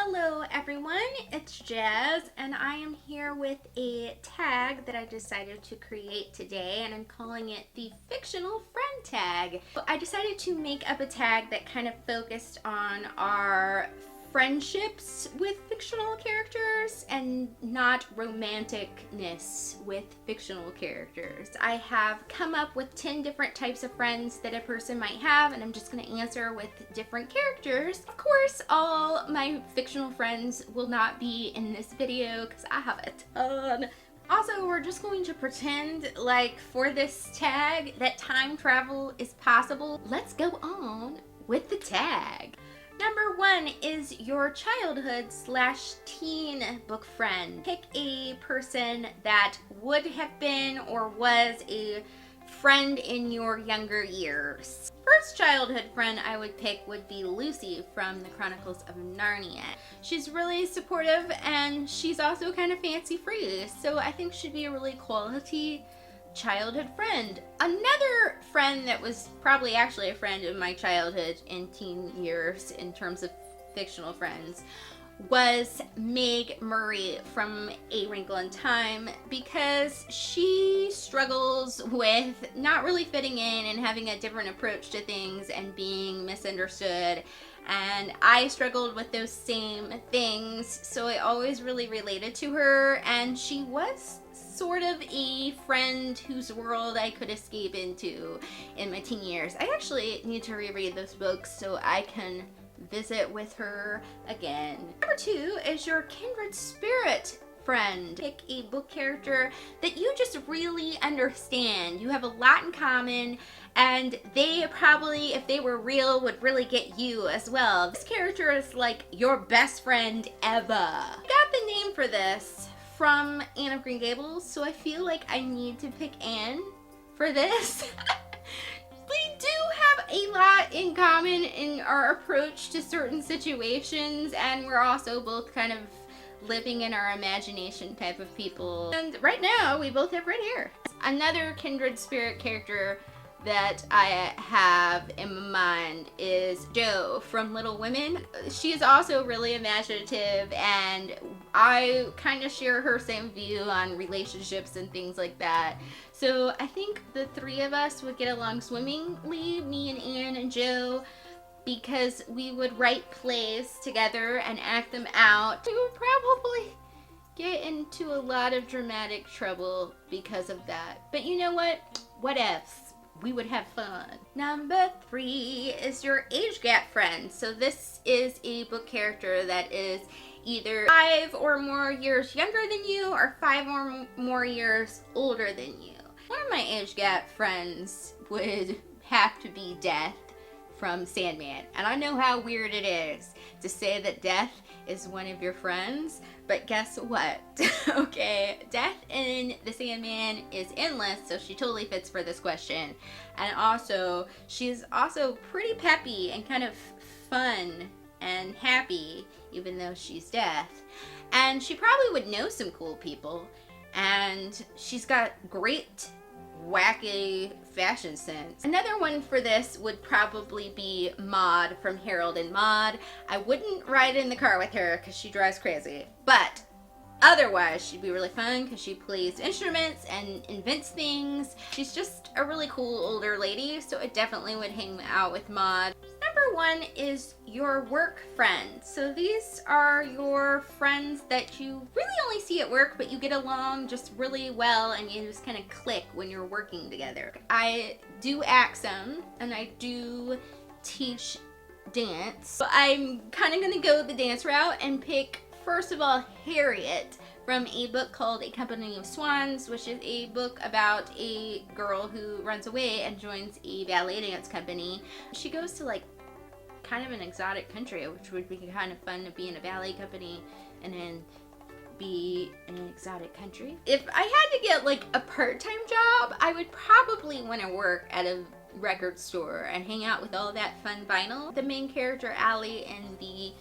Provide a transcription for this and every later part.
Hello everyone, it's Jazz and I am here with a tag that I decided to create today, and I'm calling it the Fictional Friend tag. I decided to make up a tag that kind of focused on our friendships with fictional characters and not romanticness with fictional characters. I have come up with 10 different types of friends that a person might have, and I'm just going to answer with different characters. Of course, all my fictional friends will not be in this video because I have a ton. Also, we're just going to pretend like for this tag that time travel is possible. Let's go on with the tag. Number 1 is your childhood/teen book friend. Pick a person that would have been or was a friend in your younger years. First childhood friend I would pick would be Lucy from the Chronicles of Narnia. She's really supportive and she's also kind of fancy free, so I think she'd be a really quality childhood friend. Another friend that was probably actually a friend in my childhood and teen years in terms of fictional friends was Meg Murray from A Wrinkle in Time, because she struggles with not really fitting in and having a different approach to things and being misunderstood, and I struggled with those same things, so I always really related to her, and she was sort of a friend whose world I could escape into in my teen years. I actually need to reread those books so I can visit with her again. Number 2 is your Kindred Spirit friend. Pick a book character that you just really understand. You have a lot in common, and they probably, if they were real, would really get you as well. This character is like your best friend ever. I got the name for this from Anne of Green Gables, so I feel like I need to pick Anne for this. We do have a lot in common in our approach to certain situations, and we're also both kind of living in our imagination type of people. And right now, we both have red hair. Another Kindred Spirit character that I have in my mind is Jo from Little Women. She is also really imaginative, and I kind of share her same view on relationships and things like that. So I think the three of us would get along swimmingly, me and Anne and Jo, because we would write plays together and act them out. We would probably get into a lot of dramatic trouble because of that. But you know what? What ifs? We would have fun. Number 3 is your age gap friend. So this is a book character that is either 5 or more years younger than you or 5 or more years older than you. One of my age gap friends would have to be Death from Sandman. And I know how weird it is to say that Death is one of your friends, but guess what? Okay, Death in the Sandman is endless, so she totally fits for this question. And also, she's also pretty peppy and kind of fun and happy, even though she's Death. And she probably would know some cool people, and she's got great wacky fashion sense. Another one for this would probably be Maud from Harold and Maude. I wouldn't ride in the car with her because she drives crazy, but otherwise she'd be really fun because she plays instruments and invents things. She's just a really cool older lady, so I definitely would hang out with Maud. Number 1 is your work friend. So these are your friends that you really only see at work, but you get along just really well and you just kind of click when you're working together. I do act some, and I do teach dance. So I'm kind of gonna go the dance route and pick, first of all, Harriet from a book called A Company of Swans, which is a book about a girl who runs away and joins a ballet dance company. She goes to like kind of an exotic country, which would be kind of fun to be in a ballet company and then be in an exotic country. If I had to get like a part-time job, I would probably want to work at a record store and hang out with all that fun vinyl. The main character, Allie, in the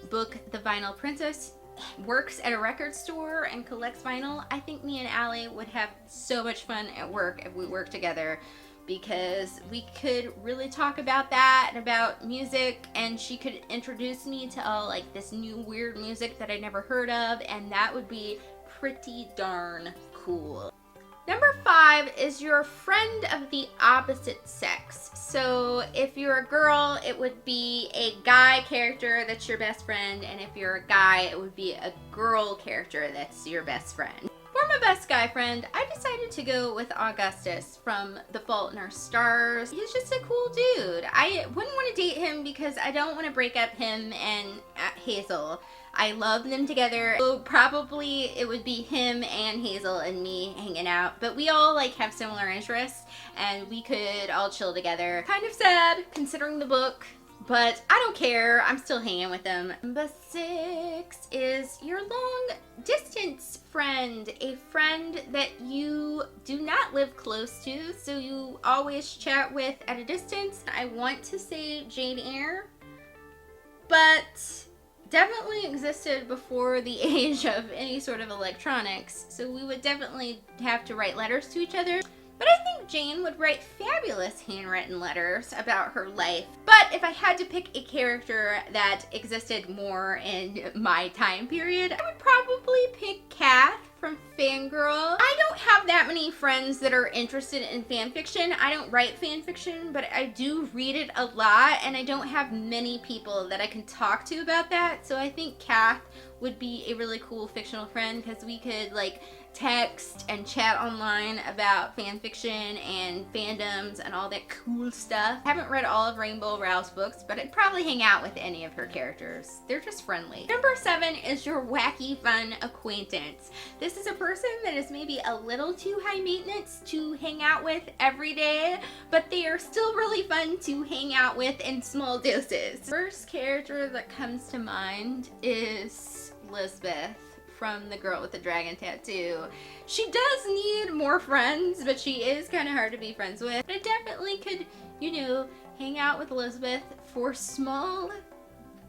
book The Vinyl Princess, works at a record store and collects vinyl. I think me and Allie would have so much fun at work if we worked together. because we could really talk about that and about music, and she could introduce me to all like this new weird music that I never heard of, and that would be pretty darn cool. Number 5 is your friend of the opposite sex. So if you're a girl, it would be a guy character that's your best friend, and if you're a guy, it would be a girl character that's your best friend. For my best guy friend, I decided to go with Augustus from The Fault in Our Stars. He's just a cool dude. I wouldn't want to date him because I don't want to break up him and Hazel. I love them together. So probably it would be him and Hazel and me hanging out, but we all like have similar interests and we could all chill together. Kind of sad considering the book, but I don't care. I'm still hanging with them. Number 6 is your long distance friend, a friend that you do not live close to, so you always chat with at a distance. I want to say Jane Eyre, but definitely existed before the age of any sort of electronics, so we would definitely have to write letters to each other. But I think Jane would write fabulous handwritten letters about her life. But if I had to pick a character that existed more in my time period, I would probably pick Kath from Fangirl. I don't have that many friends that are interested in fan fiction. I don't write fan fiction, but I do read it a lot, and I don't have many people that I can talk to about that. So I think Kath would be a really cool fictional friend because we could like text and chat online about fan fiction and fandoms and all that cool stuff. I haven't read all of Rainbow Rowell's books, but I'd probably hang out with any of her characters. They're just friendly. Number 7 is your wacky fun acquaintance. This is a person that is maybe a little too high maintenance to hang out with every day, but they are still really fun to hang out with in small doses. First character that comes to mind is Lisbeth from The Girl with the Dragon Tattoo. She does need more friends, but she is kind of hard to be friends with. But I definitely could, you know, hang out with Elizabeth for small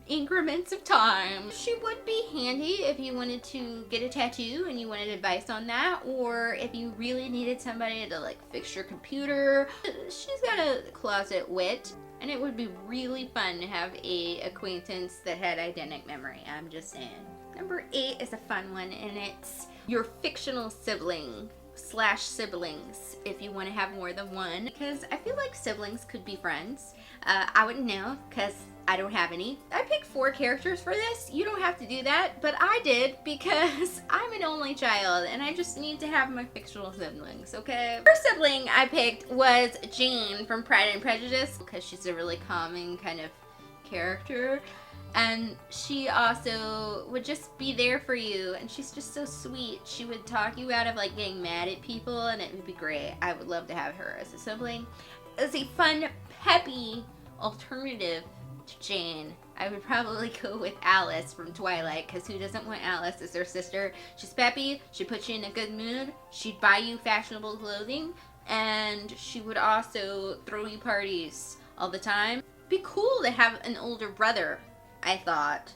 increments of time. She would be handy if you wanted to get a tattoo and you wanted advice on that, or if you really needed somebody to like fix your computer. She's got a closet wit, and it would be really fun to have a acquaintance that had eidetic memory. I'm just saying. Number 8 is a fun one, and it's your fictional sibling / siblings if you want to have more than one, because I feel like siblings could be friends. I wouldn't know because I don't have any. I picked 4 characters for this. You don't have to do that, but I did because I'm an only child and I just need to have my fictional siblings, okay? First sibling I picked was Jane from Pride and Prejudice because she's a really calming kind of character. And she also would just be there for you, and she's just so sweet. She would talk you out of like getting mad at people, and it would be great. I would love to have her as a sibling. As a fun, peppy alternative to Jane, I would probably go with Alice from Twilight, because who doesn't want Alice as their sister? She's peppy, she'd put you in a good mood, she'd buy you fashionable clothing, and she would also throw you parties all the time. It'd be cool to have an older brother, I thought.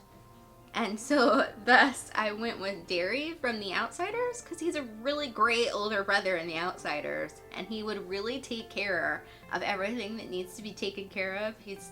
And so thus I went with Derry from The Outsiders because he's a really great older brother in The Outsiders, and he would really take care of everything that needs to be taken care of. He's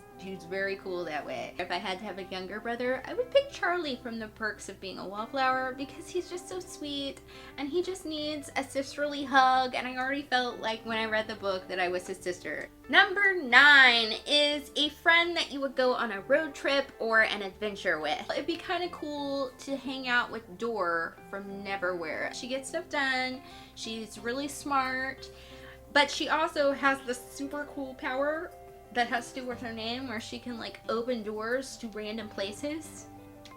very cool that way. If I had to have a younger brother, I would pick Charlie from The Perks of Being a Wallflower because he's just so sweet and he just needs a sisterly hug, and I already felt like when I read the book that I was his sister. Number 9 is a friend that you would go on a road trip or an adventure with. It'd be kind of cool to hang out with Dor from Neverwhere. She gets stuff done, she's really smart, but she also has this super cool power that has to do with her name where she can like open doors to random places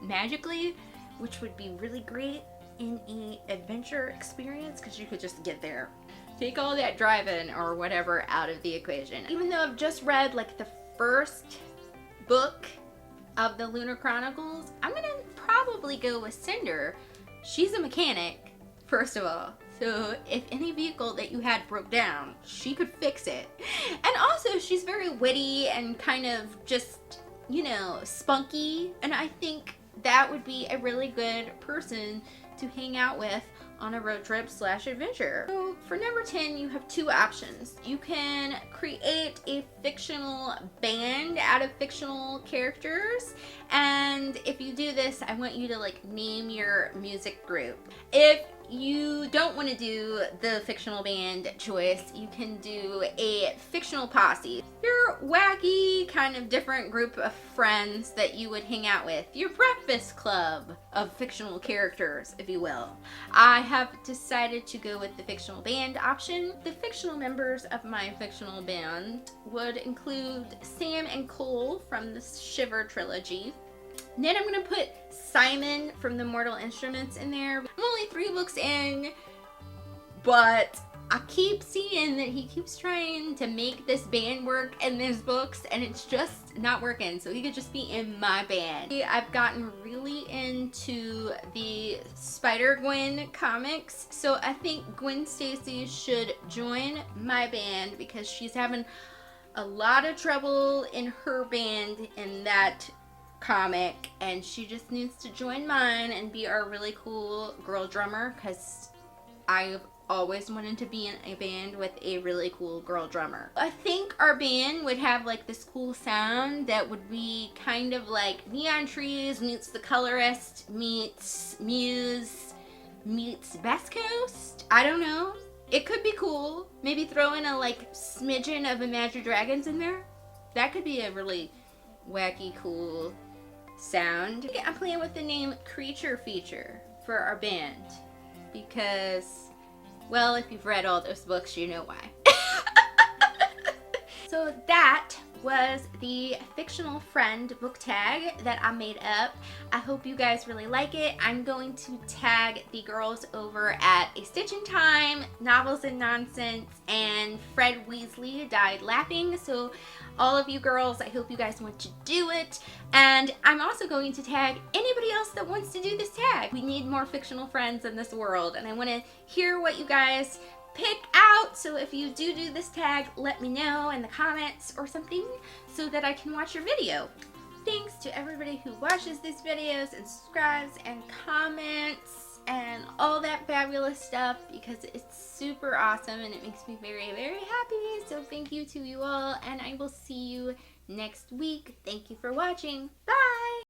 magically, which would be really great in an adventure experience because you could just get there. Take all that driving or whatever out of the equation. Even though I've just read like the first book of the Lunar Chronicles, I'm gonna probably go with Cinder. She's a mechanic, first of all. So if any vehicle that you had broke down, she could fix it. And also she's very witty and kind of just, you know, spunky. And I think that would be a really good person to hang out with on a road trip / adventure. So for number 10, you have two options. You can create a fictional band out of fictional characters, and if you do this, I want you to like name your music group. If you don't want to do the fictional band choice, you can do a fictional posse. Your wacky, kind of different group of friends that you would hang out with. Your breakfast club of fictional characters, if you will. I have decided to go with the fictional band option. The fictional members of my fictional band would include Sam and Cole from the Shiver trilogy. Then I'm going to put Simon from the Mortal Instruments in there. I'm only 3 books in, but I keep seeing that he keeps trying to make this band work in these books, and it's just not working. So he could just be in my band. I've gotten really into the Spider-Gwen comics, so I think Gwen Stacy should join my band because she's having a lot of trouble in her band in that comic, and she just needs to join mine and be our really cool girl drummer, because I've always wanted to be in a band with a really cool girl drummer. I think our band would have like this cool sound that would be kind of like Neon Trees meets The Colorist meets Muse meets Best Coast. I don't know. It could be cool. Maybe throw in a like smidgen of Imagine Dragons in there. That could be a really wacky, cool sound. I'm playing with the name Creature Feature for our band because, well, if you've read all those books, you know why. So that was the Fictional Friend book tag that I made up. I hope you guys really like it. I'm going to tag the girls over at A Stitch in Time, Novels and Nonsense, and Fred Weasley Died Laughing. So all of you girls, I hope you guys want to do it. And I'm also going to tag anybody else that wants to do this tag. We need more fictional friends in this world, and I want to hear what you guys pick out. So if you do this tag, let me know in the comments or something so that I can watch your video. Thanks to everybody who watches these videos and subscribes and comments and all that fabulous stuff, because it's super awesome and it makes me very, very happy. So thank you to you all, and I will see you next week. Thank you for watching. Bye!